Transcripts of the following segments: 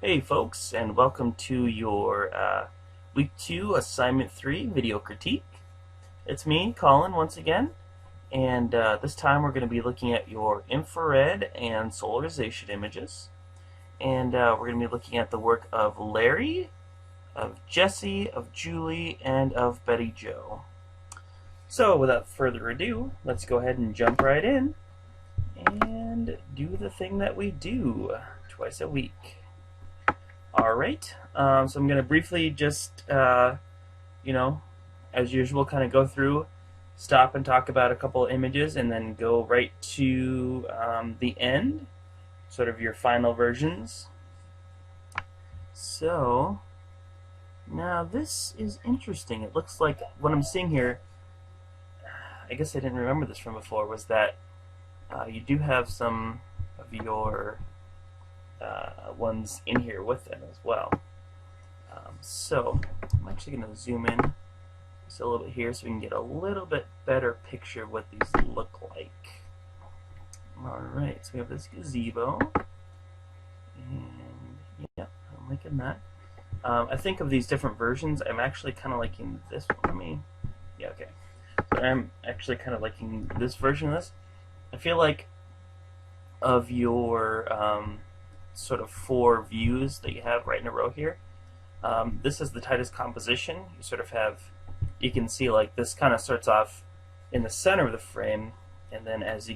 Hey folks, and welcome to your Week 2 Assignment 3 video critique. It's me, Colin, once again, and this time we're going to be looking at your infrared and solarization images. And we're going to be looking at the work of Larry, of Jesse, of Julie, and of Betty Jo. So without further ado, let's go ahead and jump right in and do the thing that we do twice a week. Alright, so I'm going to briefly just, as usual, kind of go through, stop and talk about a couple images, and then go right to the end, sort of your final versions. So, now this is interesting. It looks like what I'm seeing here, I guess I didn't remember this from before, was that you do have some of your ones in here with them as well. So I'm actually going to zoom in just a little bit here so we can get a little bit better picture of what these look like. Alright, so we have this gazebo, and yeah, I'm liking that. I think of these different versions, I'm actually kind of liking this one. So I'm actually kind of liking this version of this. I feel like of your sort of 4 views that you have right in a row here. This is the tightest composition. You sort of have, you can see like this kind of starts off in the center of the frame, and then as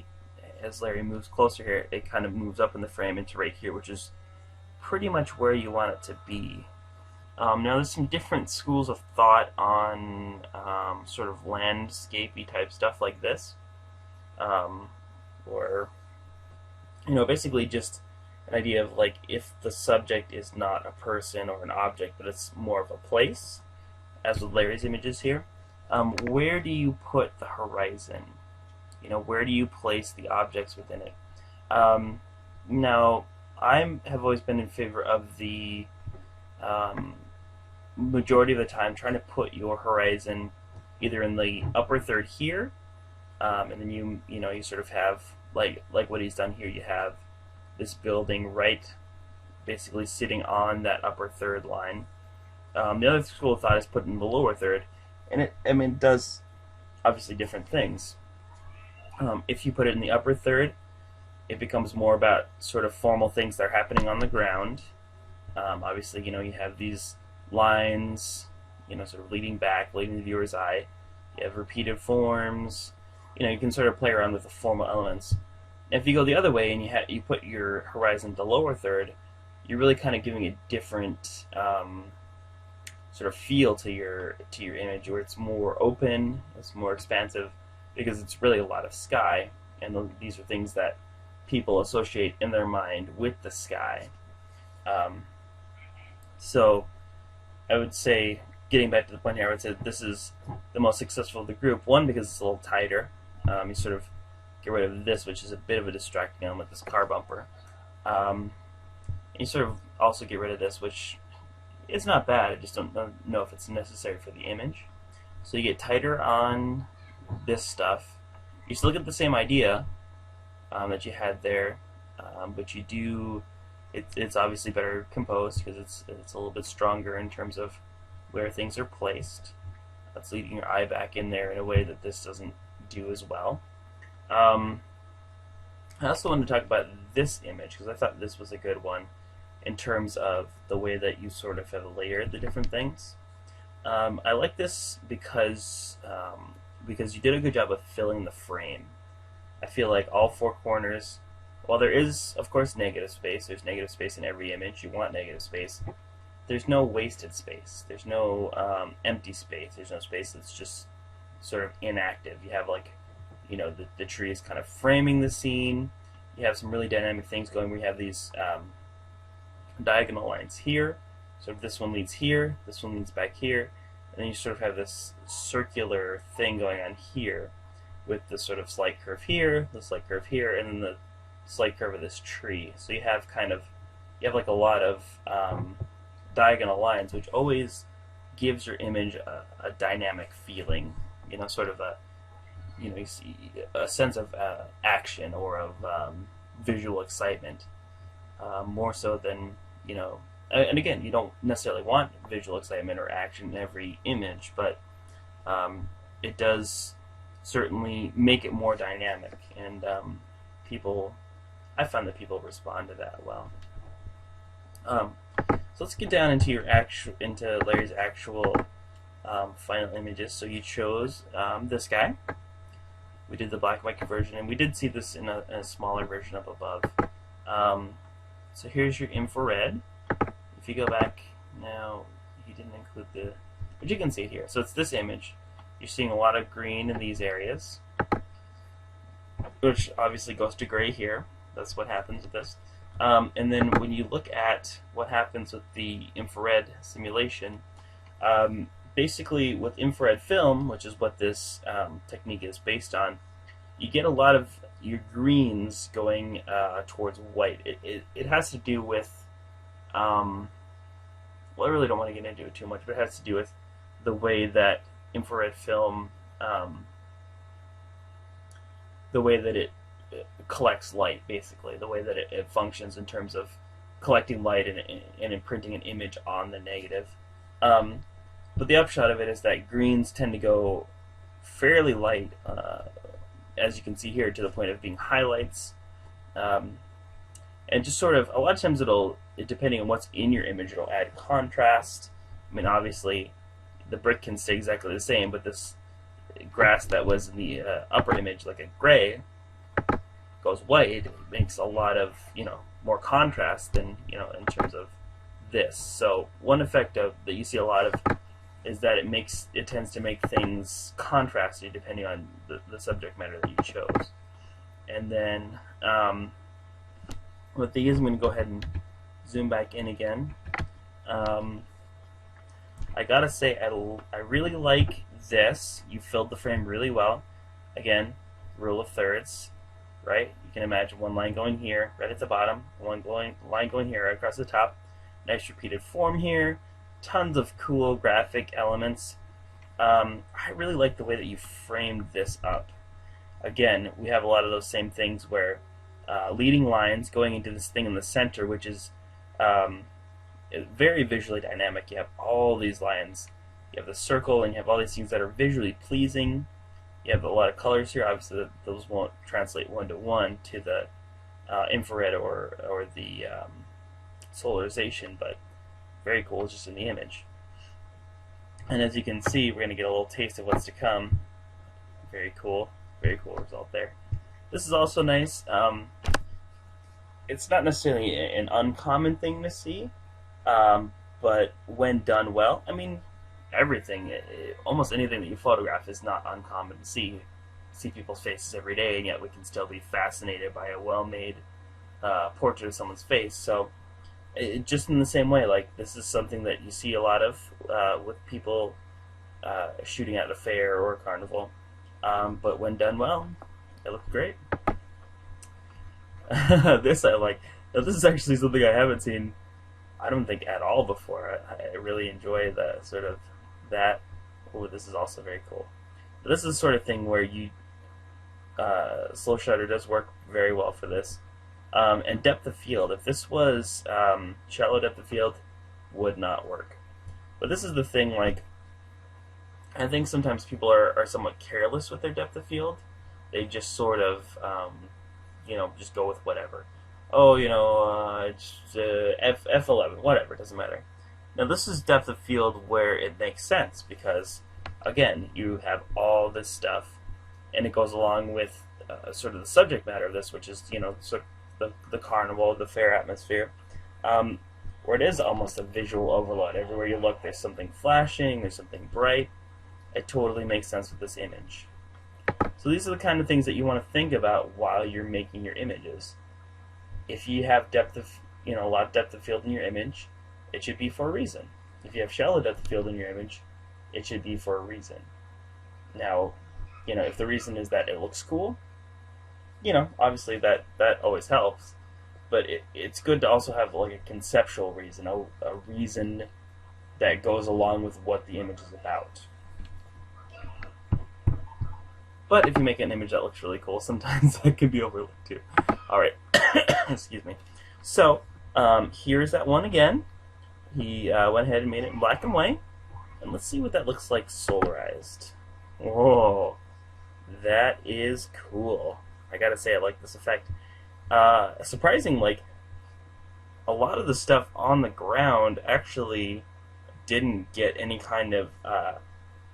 Larry moves closer here, it kind of moves up in the frame into right here, which is pretty much where you want it to be. Now there's some different schools of thought on sort of landscapey type stuff like this, or basically just an idea of like if the subject is not a person or an object, but it's more of a place, as with Larry's images here. Where do you put the horizon? Where do you place the objects within it? Now, I have always been in favor of the majority of the time trying to put your horizon either in the upper third here, and then you sort of have like what he's done here. You have this building right basically sitting on that upper third line. The other school of thought is put in the lower third, and it does obviously different things. If you put it in the upper third, it becomes more about sort of formal things that are happening on the ground. Obviously, you have these lines, sort of leading the viewer's eye. You have repeated forms. You can sort of play around with the formal elements. If you go the other way and you put your horizon to lower third, you're really kind of giving a different sort of feel to your image, where it's more open, it's more expansive, because it's really a lot of sky, and these are things that people associate in their mind with the sky. So I would say, getting back to the point here, I would say this is the most successful of the group. One, because it's a little tighter. You sort of get rid of this, which is a bit of a distracting element, this car bumper. You sort of also get rid of this, which is not bad. I just don't know if it's necessary for the image. So you get tighter on this stuff. You still get the same idea that you had there, but you do. It's obviously better composed because it's a little bit stronger in terms of where things are placed. That's leading your eye back in there in a way that this doesn't do as well. I also wanted to talk about this image because I thought this was a good one in terms of the way that you sort of have layered the different things. I like this because you did a good job of filling the frame. I feel like all 4 corners, while there is, of course, negative space, there's negative space in every image, you want negative space, there's no wasted space, there's no empty space, there's no space that's just sort of inactive. You have like, the tree is kind of framing the scene. You have some really dynamic things going. We have these diagonal lines here. So this one leads here, this one leads back here, and then you sort of have this circular thing going on here with this sort of slight curve here, the slight curve here, and then the slight curve of this tree. So you have like a lot of diagonal lines, which always gives your image a dynamic feeling, sort of you see a sense of action or of visual excitement, more so than and again, you don't necessarily want visual excitement or action in every image, but it does certainly make it more dynamic, and I find that people respond to that well. So let's get down into Larry's actual final images. So you chose this guy. We did the black and white conversion, and we did see this in a smaller version up above. So here's your infrared. If you go back now, he didn't include but you can see it here. So it's this image. You're seeing a lot of green in these areas, which obviously goes to gray here. That's what happens with this. And then when you look at what happens with the infrared simulation, basically with infrared film, which is what this technique is based on, you get a lot of your greens going towards white. It has to do with, well, I really don't want to get into it too much, but it has to do with the way that infrared film, the way that it collects light, basically, the way that it functions in terms of collecting light and imprinting an image on the negative. But the upshot of it is that greens tend to go fairly light, as you can see here, to the point of being highlights. And just sort of, a lot of times depending on what's in your image, it'll add contrast. I mean, obviously, the brick can stay exactly the same, but this grass that was in the upper image, like a gray, goes white. It makes a lot of, more contrast than, in terms of this. So one effect that you see a lot of is that it tends to make things contrasty depending on the subject matter that you chose. And then with these, I'm going to go ahead and zoom back in again. I gotta say, I really like this. You filled the frame really well. Again, rule of thirds, right? You can imagine one line going here, right at the bottom, one line going here, right across the top. Nice repeated form here. Tons of cool graphic elements. I really like the way that you framed this up. Again, we have a lot of those same things where leading lines going into this thing in the center, which is very visually dynamic. You have all these lines. You have the circle, and you have all these things that are visually pleasing. You have a lot of colors here. Obviously, those won't translate one-to-one to the infrared or the solarization, but very cool just in the image. And as you can see, we're going to get a little taste of what's to come. Very cool result there. This is also nice. It's not necessarily an uncommon thing to see, but when done well, I mean, almost anything that you photograph is not uncommon to see. See people's faces every day, and yet we can still be fascinated by a well-made portrait of someone's face. So, just in the same way, like, this is something that you see a lot of with people shooting at a fair or a carnival. But when done well, it looks great. This I like. Now, this is actually something I haven't seen, I don't think, at all before. I really enjoy the sort of that. Oh, this is also very cool. But this is the sort of thing where slow shutter does work very well for this. And depth of field. If this was shallow depth of field, would not work. But this is the thing, like, I think sometimes people are somewhat careless with their depth of field. They just sort of, just go with whatever. Oh, it's F11, whatever, it doesn't matter. Now this is depth of field where it makes sense because, again, you have all this stuff, and it goes along with sort of the subject matter of this, which is, sort of the carnival, the fair atmosphere, where it is almost a visual overload. Everywhere you look, there's something flashing, there's something bright. It totally makes sense with this image. So these are the kind of things that you want to think about while you're making your images. If you have a lot of depth of field in your image, it should be for a reason. If you have shallow depth of field in your image, it should be for a reason. Now, if the reason is that it looks cool, obviously that always helps. But it's good to also have like a conceptual reason, a reason that goes along with what the image is about. But if you make an image that looks really cool, sometimes that can be overlooked too. Alright, excuse me. So, here's that one again. he went ahead and made it in black and white. And let's see what that looks like solarized. Whoa, that is cool. I gotta say, I like this effect. Surprising, like, a lot of the stuff on the ground actually didn't get any kind of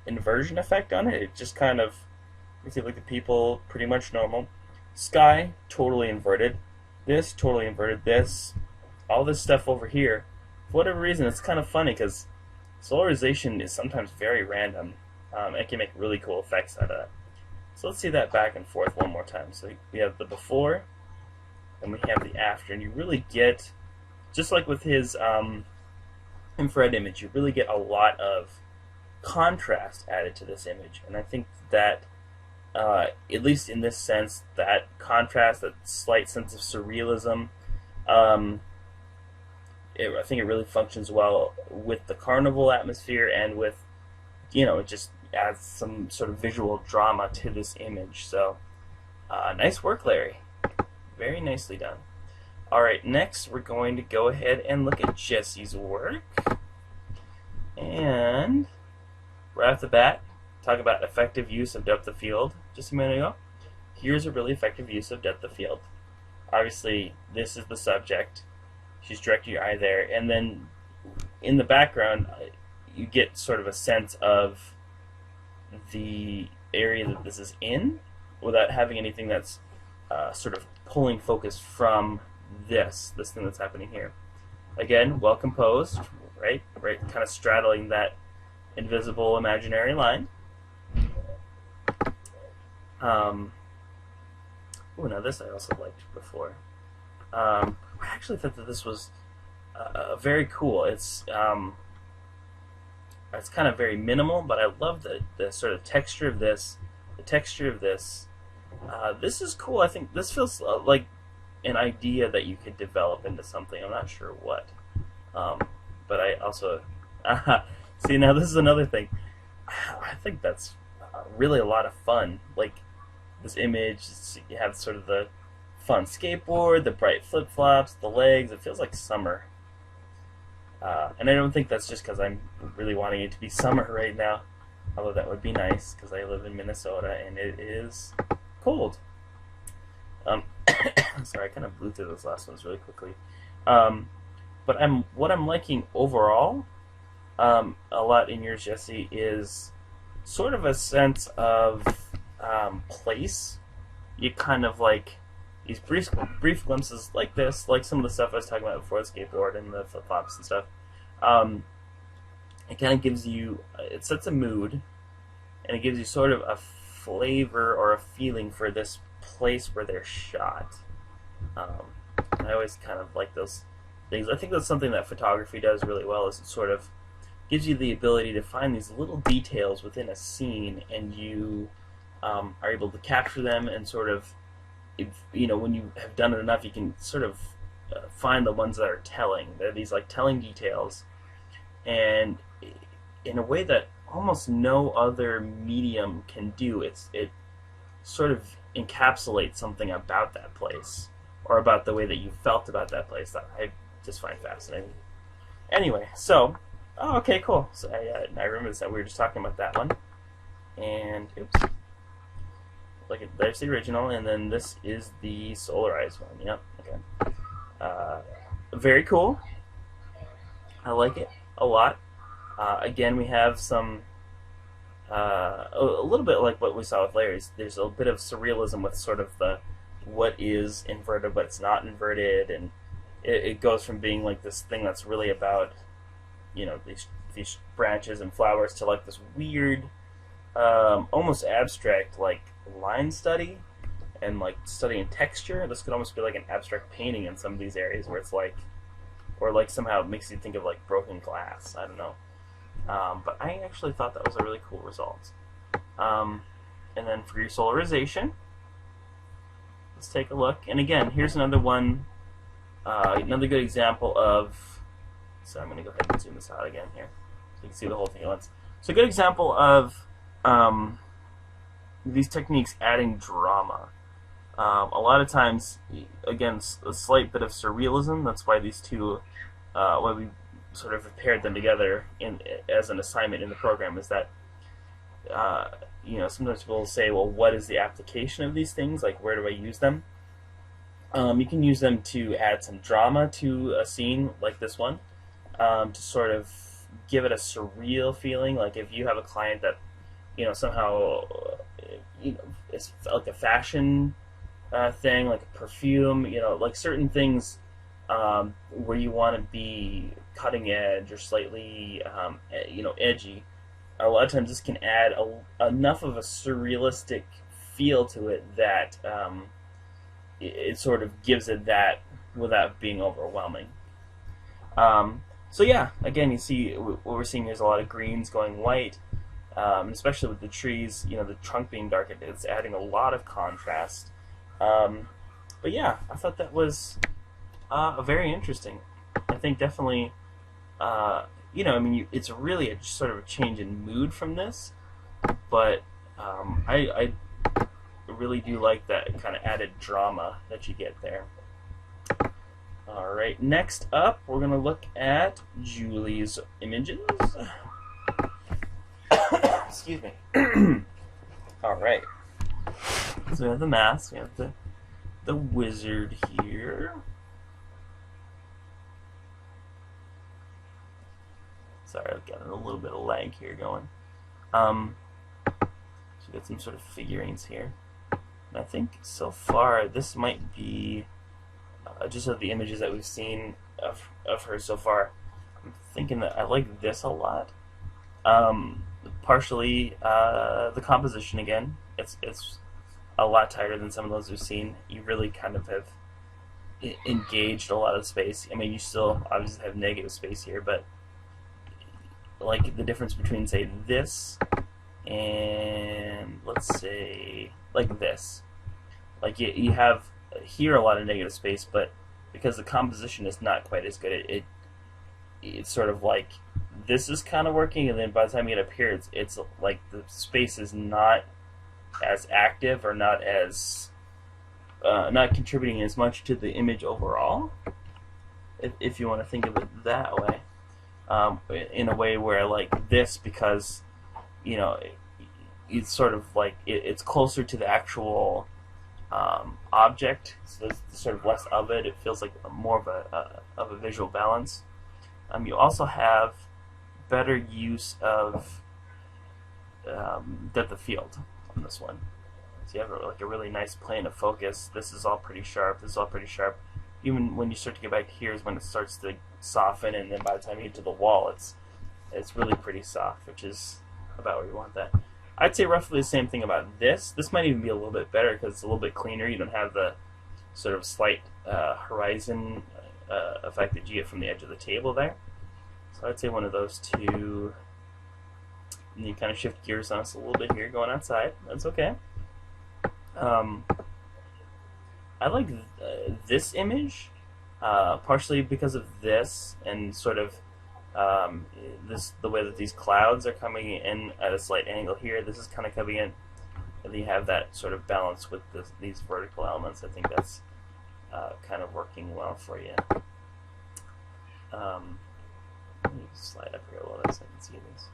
inversion effect on it. It just kind of, you see, like the people, pretty much normal. Sky, totally inverted. This, totally inverted. This, all this stuff over here. For whatever reason, it's kind of funny because solarization is sometimes very random. It can make really cool effects out of that. So let's see that back and forth one more time. So we have the before, and we have the after, and you really get, just like with his infrared image, you really get a lot of contrast added to this image. And I think that, at least in this sense, that contrast, that slight sense of surrealism, I think it really functions well with the carnival atmosphere and with, it just adds some sort of visual drama to this image. So, nice work, Larry. Very nicely done. Alright, next we're going to go ahead and look at Jesse's work. And right off the bat, talk about effective use of depth of field just a minute ago. Here's a really effective use of depth of field. Obviously, this is the subject. She's directing your eye there. And then in the background, you get sort of a sense of the area that this is in without having anything that's sort of pulling focus from this thing that's happening here. Again, well composed, right, kind of straddling that invisible imaginary line. Now this I also liked before. I actually thought that this was very cool. It's kind of very minimal, but I love the sort of texture of this. The texture of this. This is cool. I think this feels like an idea that you could develop into something. I'm not sure what. But I also see, now this is another thing. I think that's really a lot of fun. Like this image, you have sort of the fun skateboard, the bright flip-flops, the legs. It feels like summer. And I don't think that's just because I'm really wanting it to be summer right now. Although that would be nice because I live in Minnesota and it is cold. Sorry, I kind of blew through those last ones really quickly. But what I'm liking overall a lot in yours, Jesse, is sort of a sense of place. You kind of like these brief glimpses like this, like some of the stuff I was talking about before, the skateboard and the flip-flops and stuff. It kind of gives you, it sets a mood, and it gives you sort of a flavor or a feeling for this place where they're shot. I always kind of like those things. I think that's something that photography does really well, is it sort of gives you the ability to find these little details within a scene, and you are able to capture them, and sort of, when you have done it enough, you can sort of find the ones that are telling. They're these like telling details, and in a way that almost no other medium can do. It sort of encapsulates something about that place, or about the way that you felt about that place, that I just find fascinating. Anyway, so, okay, cool. So I remember this, that we were just talking about that one, and oops, like there's the original, and then this is the solarized one. Yep. Okay. Very cool. I like it a lot. Again, we have some a little bit like what we saw with Larry's. There's a bit of surrealism with sort of the what is inverted, what's not inverted, and it goes from being like this thing that's really about these branches and flowers to like this weird, almost abstract like line study and like studying texture. This could almost be like an abstract painting in some of these areas where it's like, or like somehow it makes you think of like broken glass. I don't know. But I actually thought that was a really cool result. And then for your solarization, let's take a look. And again, here's another one, another good example of, so I'm going to go ahead and zoom this out again here so you can see the whole thing at once. So a good example of these techniques adding drama. A lot of times, again, a slight bit of surrealism. That's why these two, why we sort of paired them together as an assignment in the program is that sometimes people will say, well, what is the application of these things? Like, where do I use them? You can use them to add some drama to a scene like this one, to sort of give it a surreal feeling. Like if you have a client that, somehow, it's like a fashion thing, like a perfume, like certain things where you want to be cutting edge or slightly, edgy. A lot of times this can add enough of a surrealistic feel to it that it sort of gives it that without being overwhelming. So yeah, again, you see what we're seeing here is a lot of greens going white, especially with the trees, the trunk being dark, it's adding a lot of contrast. But yeah, I thought that was very interesting. I think definitely, it's really sort of a change in mood from this, but I really do like that kind of added drama that you get there. Alright, next up, we're going to look at Julie's images. Excuse me. Alright. So we have the mask, we have the wizard here. Sorry, I've got a little bit of lag here going. So we got some sort of figurines here. And I think so far this might be just of the images that we've seen of her so far. I'm thinking that I like this a lot. Partially the composition again. It's a lot tighter than some of those we've seen. You really kind of have engaged a lot of space. I mean, you still obviously have negative space here, but like the difference between, say, this and let's say like this. Like you have here a lot of negative space, but because the composition is not quite as good, it's sort of like this is kind of working, and then by the time you get up here, it's like the space is not as active or not as not contributing as much to the image overall, if you want to think of it that way. In a way where like this, because it's sort of like it's closer to the actual object, so there's sort of less of it. It feels like more of a visual balance. You also have better use of depth of field on this one. So you have like a really nice plane of focus. This is all pretty sharp. This is all pretty sharp. Even when you start to get back here is when it starts to soften, and then by the time you get to the wall, it's really pretty soft, which is about where you want that. I'd say roughly the same thing about this. This might even be a little bit better because it's a little bit cleaner. You don't have the sort of slight horizon effect that you get from the edge of the table there. So I'd say one of those two. And you kind of shift gears on us a little bit here, going outside. That's okay. I like this image, partially because of this and sort of the way that these clouds are coming in at a slight angle here. This is kind of coming in, and then you have that sort of balance with these vertical elements. I think that's kind of working well for you. Let me slide up here a little bit so I can see this.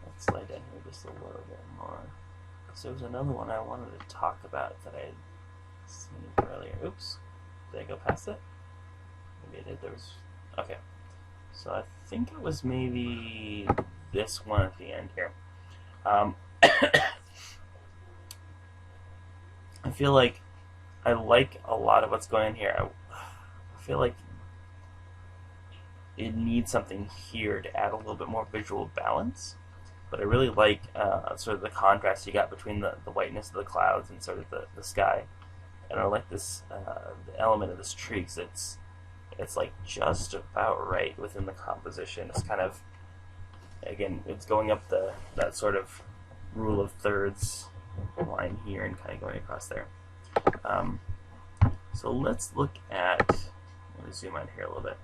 Let's slide down here just a little bit more. So there's another one I wanted to talk about that I had seen earlier. Oops, did I go past it? Maybe I did. Okay. So I think it was maybe this one at the end here. I feel like I like a lot of what's going on here. I feel like it needs something here to add a little bit more visual balance, but I really like sort of the contrast you got between the whiteness of the clouds and sort of the sky, and I like this the element of this tree because it's like just about right within the composition. It's kind of, again, it's going up that sort of rule of thirds line here and kind of going across there. So let's look at, let me zoom out here a little bit.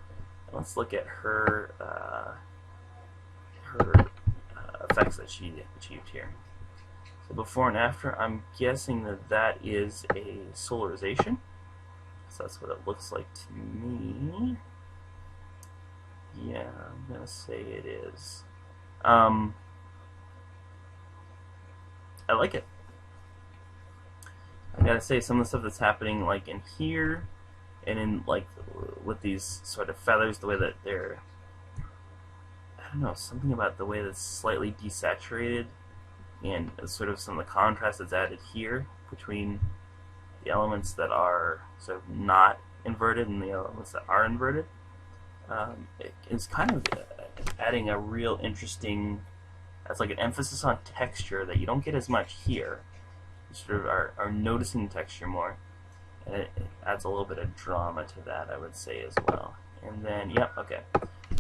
Let's look at her effects that she achieved here. So before and after, I'm guessing that that is a solarization. So that's what it looks like to me. Yeah, I'm gonna say it is. I like it. I gotta say, some of the stuff that's happening like in here and in like with these sort of feathers, the way that they're, I don't know, something about the way that's slightly desaturated and sort of some of the contrast that's added here between the elements that are sort of not inverted and the elements that are inverted. It's kind of adding a real interesting, it's like an emphasis on texture that you don't get as much here. You sort of are noticing texture more, and it adds a little bit of drama to that, I would say, as well. And then, yep, okay.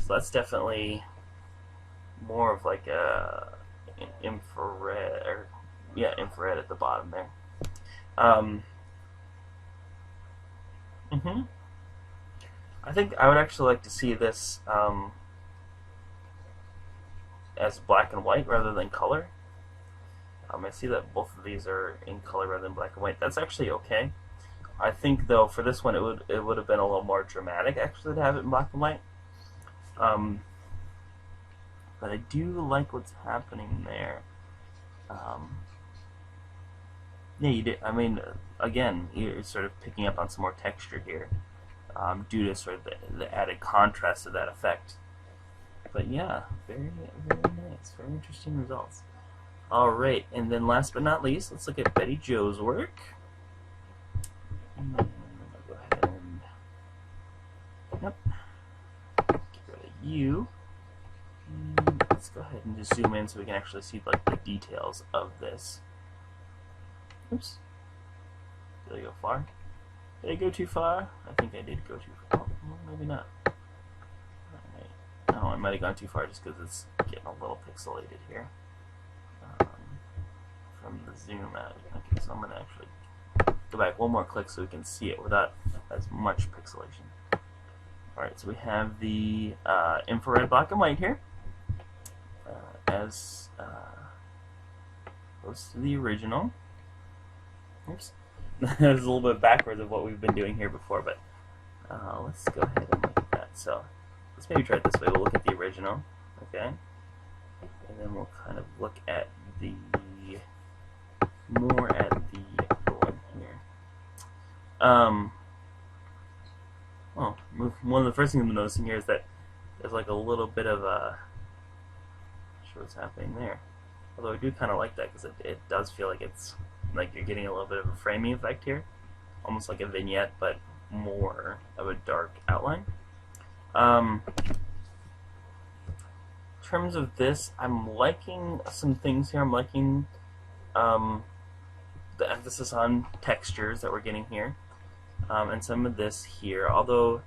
So that's definitely more of like a infrared, or yeah, infrared at the bottom there. I think I would actually like to see this as black and white rather than color. I see that both of these are in color rather than black and white. That's actually okay. I think though for this one it would have been a little more dramatic actually to have it in black and white. But I do like what's happening there. Yeah, you did. I mean, again, you're sort of picking up on some more texture here, due to sort of the added contrast of that effect. But yeah, very, very nice, very interesting results. All right, and then last but not least, let's look at Betty Jo's work. And I'm gonna go ahead and get rid of you. And let's go ahead and just zoom in so we can actually see like the details of this. Oops. Did I go far? Did I go too far? I think I did go too far. Oh, well, maybe not. Alright. No, I might have gone too far just because it's getting a little pixelated here. From the zoom out. Okay, so I'm going to actually go back one more click so we can see it without as much pixelation. Alright, so we have the infrared black and white here. As opposed to the original. Oops. That was a little bit backwards of what we've been doing here before, but let's go ahead and look at that. So let's maybe try it this way. We'll look at the original, okay? And then we'll kind of look at the more at the one here. Well, one of the first things I'm noticing here is that there's like a little bit of a, not sure what's happening there. Although I do kind of like that because it does feel like it's like you're getting a little bit of a framing effect here, almost like a vignette, but more of a dark outline. In terms of this, I'm liking some things here. I'm liking the emphasis on textures that we're getting here, and some of this here. Although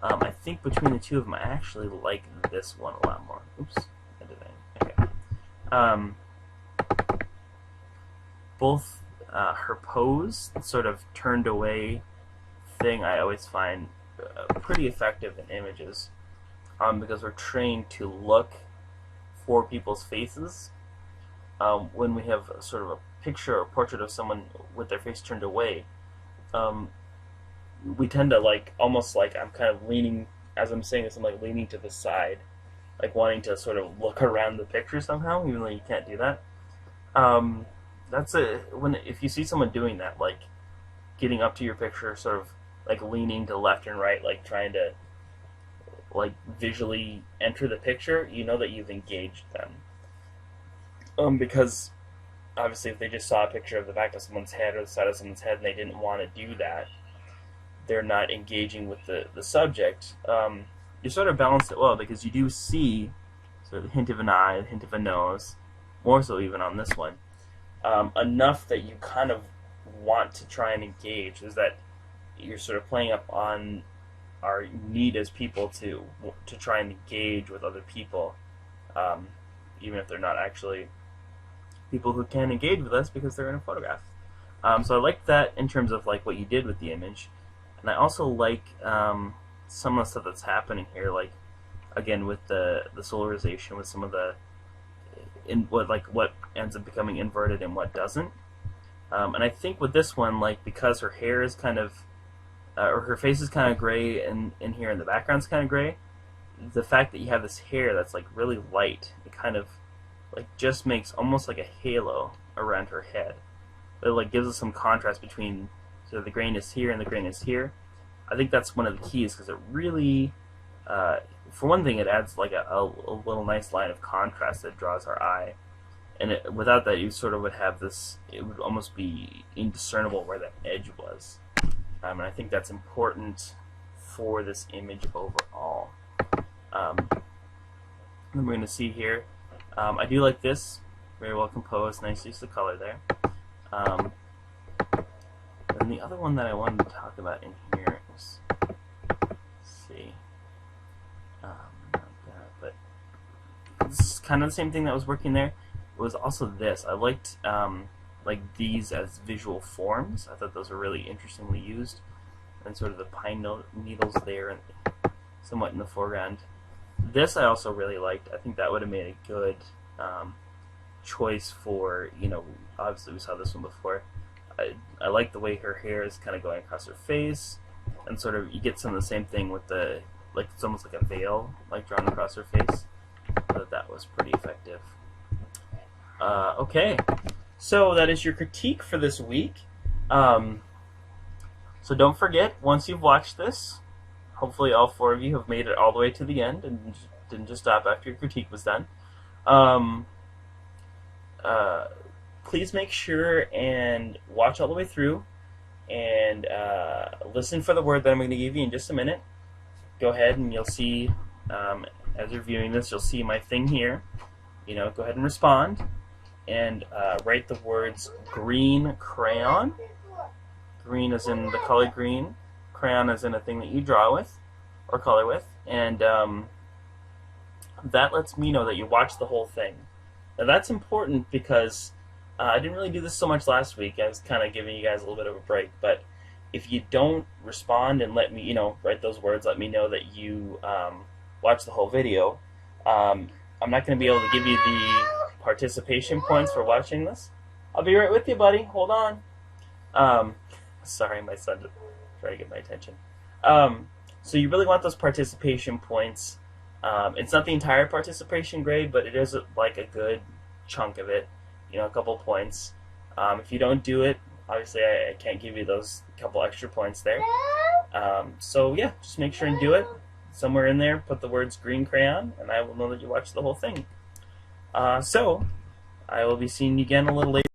I think between the two of them, I actually like this one a lot more. Oops, I did that. Okay. Both her pose, sort of turned away thing, I always find pretty effective in images, because we're trained to look for people's faces. When we have sort of a picture or portrait of someone with their face turned away, we tend to like, almost like I'm kind of leaning, as I'm saying this, I'm like leaning to the side, like wanting to sort of look around the picture somehow, even though you can't do that. That's if you see someone doing that, like getting up to your picture, sort of like leaning to left and right, like trying to like visually enter the picture, you know that you've engaged them. Because obviously if they just saw a picture of the back of someone's head or the side of someone's head and they didn't want to do that, they're not engaging with the subject. You sort of balance it well because you do see sort of a hint of an eye, a hint of a nose, more so even on this one. Enough that you kind of want to try and engage, is that you're sort of playing up on our need as people to try and engage with other people, even if they're not actually people who can engage with us because they're in a photograph. So I like that in terms of like what you did with the image, and I also like some of the stuff that's happening here, like again with the solarization, with some of the in what ends up becoming inverted and what doesn't. And I think with this one, like, because her hair is kind of, or her face is kind of gray, and in here in the background's kind of gray, the fact that you have this hair that's like really light, it kind of like just makes almost like a halo around her head. It like gives us some contrast between sort of the grayness here and the grayness here. I think that's one of the keys, because it really, for one thing, it adds like a little nice line of contrast that draws our eye. And without that, you sort of would have this, it would almost be indiscernible where that edge was. And I think that's important for this image overall. Then we're going to see here, I do like this, very well composed, nice use of color there. And the other one that I wanted to talk about in here is, let's see, not that, but this is kind of the same thing that was working there. It was also this. I liked like these as visual forms. I thought those were really interestingly used, and sort of the pine needles there and somewhat in the foreground. This I also really liked. I think that would have made a good choice for, you know, obviously we saw this one before. I like the way her hair is kind of going across her face, and sort of you get some of the same thing with the, like, it's almost like a veil like drawn across her face. I thought that was pretty effective. Okay, so that is your critique for this week. So don't forget, once you've watched this, hopefully all 4 of you have made it all the way to the end and didn't just stop after your critique was done. Please make sure and watch all the way through, and listen for the word that I'm going to give you in just a minute. Go ahead and you'll see, as you're viewing this, you'll see my thing here. You know, go ahead and respond, and write the words green crayon. Green as in the color green, crayon as in a thing that you draw with or color with, and that lets me know that you watched the whole thing. Now that's important because I didn't really do this so much last week. I was kind of giving you guys a little bit of a break, but if you don't respond and let me, you know, write those words, let me know that you watched the whole video, I'm not going to be able to give you the participation points for watching this. I'll be right with you, buddy. Hold on. Sorry, my son trying to get my attention. So you really want those participation points. It's not the entire participation grade, but it is like a good chunk of it. You know, a couple points. If you don't do it, obviously I can't give you those couple extra points there. So yeah, just make sure and do it. Somewhere in there, put the words green crayon, and I will know that you watched the whole thing. So I will be seeing you again a little later.